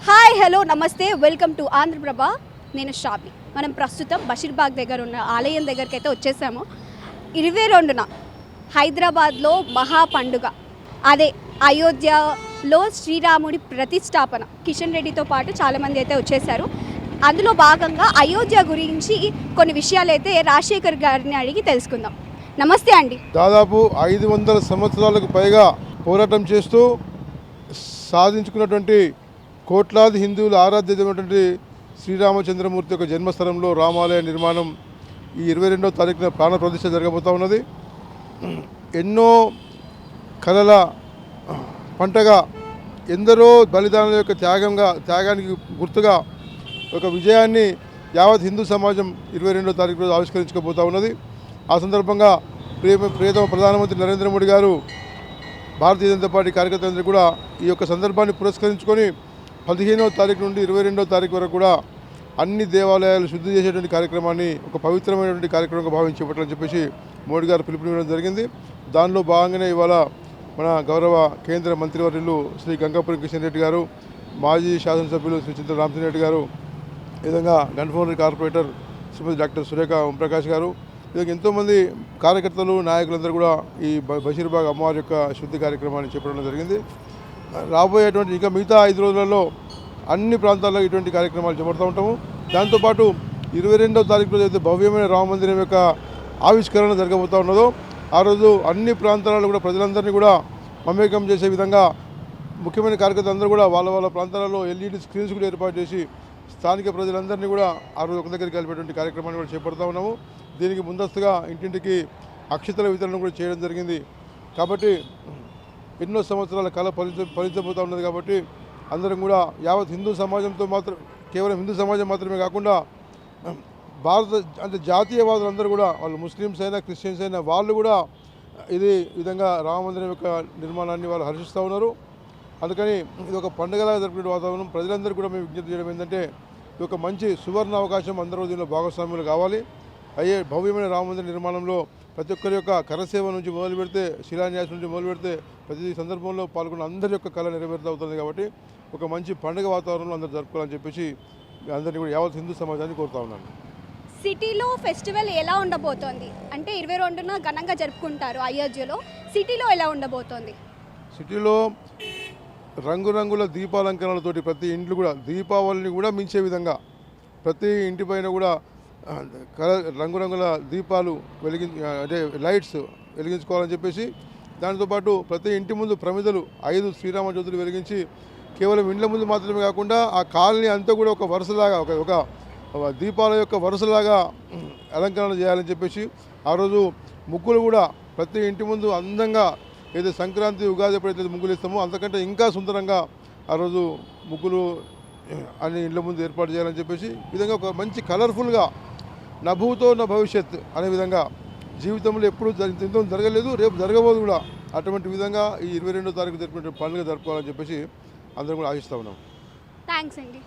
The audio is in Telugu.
హాయ్ హలో నమస్తే వెల్కమ్ టు ఆంధ్రప్రభ. నేను షాబి. మనం ప్రస్తుతం బషీర్బాగ్ దగ్గర ఉన్న ఆలయం దగ్గరికి అయితే వచ్చేసాము. 22న హైదరాబాద్లో మహా పండుగ, అదే అయోధ్యలో శ్రీరాముడి ప్రతిష్టాపన. కిషన్ రెడ్డితో పాటు చాలామంది అయితే వచ్చేసారు. అందులో భాగంగా అయోధ్య గురించి కొన్ని విషయాలు అయితే రాజశేఖర్ గారిని అడిగి తెలుసుకుందాం. నమస్తే అండి. దాదాపు 500 సంవత్సరాలకు పైగా పోరాటం చేస్తూ సాధించుకున్నటువంటి కోట్లాది హిందువుల ఆరాధ్యమైనటువంటి శ్రీరామచంద్రమూర్తి యొక్క జన్మస్థలంలో రామాలయ నిర్మాణం ఈ 22వ తారీఖున ప్రాణ ప్రతిష్ఠ జరగబోతూ ఉన్నది. ఎన్నో కళల పంటగా, ఎందరో బలిదానాల యొక్క త్యాగానికి గుర్తుగా ఒక విజయాన్ని యావత్ హిందూ సమాజం 22వ తారీఖు రోజు ఆవిష్కరించుకోబోతూ ఉన్నది. ఆ సందర్భంగా ప్రియతమ ప్రధానమంత్రి నరేంద్ర మోడీ గారు భారతీయ జనతా పార్టీ కార్యకర్తలందరూ కూడా ఈ యొక్క సందర్భాన్ని పురస్కరించుకొని 15వ తారీఖు నుండి 22వ తారీఖు వరకు కూడా అన్ని దేవాలయాలు శుద్ధి చేసేటువంటి కార్యక్రమాన్ని ఒక పవిత్రమైనటువంటి కార్యక్రమంగా భావించి ఇవ్వట్లని చెప్పేసి మోడీ గారు పిలుపునివ్వడం జరిగింది. దానిలో భాగంగానే ఇవాళ మన గౌరవ కేంద్ర మంత్రివర్యులు శ్రీ గంగాపురం కిషన్ రెడ్డి గారు, మాజీ శాసనసభ్యులు శ్రీ చింతల రామచంద్ర గారు, ఈ విధంగా గన్ఫౌండరీ కార్పొరేటర్ శ్రీమతి డాక్టర్ సురేఖ ఓంప్రకాష్ గారు, ఇక ఎంతోమంది కార్యకర్తలు, నాయకులందరూ కూడా ఈ బషీర్బాగ్ అమ్మవారి యొక్క శుద్ధి కార్యక్రమాన్ని చెప్పడం జరిగింది. రాబోయేటువంటి ఇంకా మిగతా 5 రోజులలో అన్ని ప్రాంతాల్లో ఇటువంటి కార్యక్రమాలు చేపడుతూ ఉంటాము. దాంతోపాటు 22వ తారీఖు రోజు అయితే భవ్యమైన రామ మందిరం యొక్క ఆవిష్కరణ జరగబోతూ ఉన్నదో ఆ రోజు అన్ని ప్రాంతాలలో కూడా ప్రజలందరినీ కూడా మమేకం చేసే విధంగా ముఖ్యమైన కార్యకర్తలు అందరూ కూడా వాళ్ళ ప్రాంతాలలో ఎల్ఈడి స్క్రీన్స్ కూడా ఏర్పాటు చేసి స్థానిక ప్రజలందరినీ కూడా ఆ రోజు ఒక దగ్గరికి కలిపేటువంటి కార్యక్రమాన్ని కూడా చేపడుతూ ఉన్నాము. దీనికి ముందస్తుగా ఇంటింటికి అక్షతల వితరణ కూడా చేయడం జరిగింది. కాబట్టి ఎన్నో సంవత్సరాల కళ ఫలించబోతూ ఉన్నది. కాబట్టి అందరం కూడా యావత్ హిందూ సమాజంతో కేవలం హిందూ సమాజం మాత్రమే కాకుండా జాతీయవాదులందరూ కూడా, వాళ్ళు ముస్లిమ్స్ అయినా క్రిస్టియన్స్ అయినా, వాళ్ళు కూడా ఇది విధంగా రామమందిరం యొక్క నిర్మాణాన్ని వాళ్ళు హర్షిస్తూ ఉన్నారు. అందుకని ఇది ఒక పండుగలాగా జరుపుకునే వాతావరణం. ప్రజలందరూ కూడా మేము విజ్ఞప్తి చేయడం ఏంటంటే, ఇది ఒక మంచి సువర్ణ అవకాశం, అందరూ దీనిలో భాగస్వామ్యులు కావాలి. అయ్యే భవ్యమైన రామమందిర నిర్మాణంలో ప్రతి ఒక్కరి యొక్క కరసేవ నుంచి మొదలు పెడితే, శిలాన్యాసం నుంచి మొదలు పెడితే, ప్రతి సందర్భంలో పాల్గొన్న అందరి యొక్క కళ నెరవేరుతూ అవుతుంది. కాబట్టి ఒక మంచి పండుగ వాతావరణంలో అందరూ జరుపుకోవాలని చెప్పేసి అందరినీ కూడా యావత్ హిందూ సమాజాన్ని కోరుతా ఉన్నాను. సిటీలో ఫెస్టివల్ ఎలా ఉండబోతోంది అంటే 22న ఘనంగా జరుపుకుంటారు అయోధ్యలో. సిటీలో ఎలా ఉండబోతోంది? సిటీలో రంగురంగుల దీపాలంకరణలతోటి ప్రతి ఇంట్లో కూడా దీపావళిని కూడా మించే విధంగా ప్రతి ఇంటిపైన కూడా రంగురంగుల దీపాలు అంటే లైట్స్ వెలిగించుకోవాలని చెప్పేసి, దాంతోపాటు ప్రతి ఇంటి ముందు ప్రమిదలు 5 శ్రీరామ జ్యోతులు వెలిగించి కేవలం ఇండ్ల ముందు మాత్రమే కాకుండా ఆ కాలనీ అంతా కూడా ఒక వరుసలాగా ఒక దీపాల యొక్క వరుసలాగా అలంకరణ చేయాలని చెప్పేసి, ఆ రోజు ముగ్గులు కూడా ప్రతి ఇంటి ముందు అందంగా, ఏదో సంక్రాంతి ఉగాది ఎప్పుడైతే ముగ్గులు ఇస్తామో అంతకంటే ఇంకా సుందరంగా ఆ రోజు ముగ్గులు అన్ని ఇండ్ల ముందు ఏర్పాటు చేయాలని చెప్పేసి, ఈ విధంగా ఒక మంచి కలర్ఫుల్గా నభూతో నా భవిష్యత్ అనే విధంగా జీవితంలో ఎప్పుడు ఇంత జరగలేదు, రేపు జరగబోదు కూడా, అటువంటి విధంగా ఈ 22వ తారీఖు జరుపుకునే పండుగ జరుపుకోవాలని చెప్పేసి అందరం కూడా ఆశిస్తూ ఉన్నాం. థ్యాంక్స్ అండి.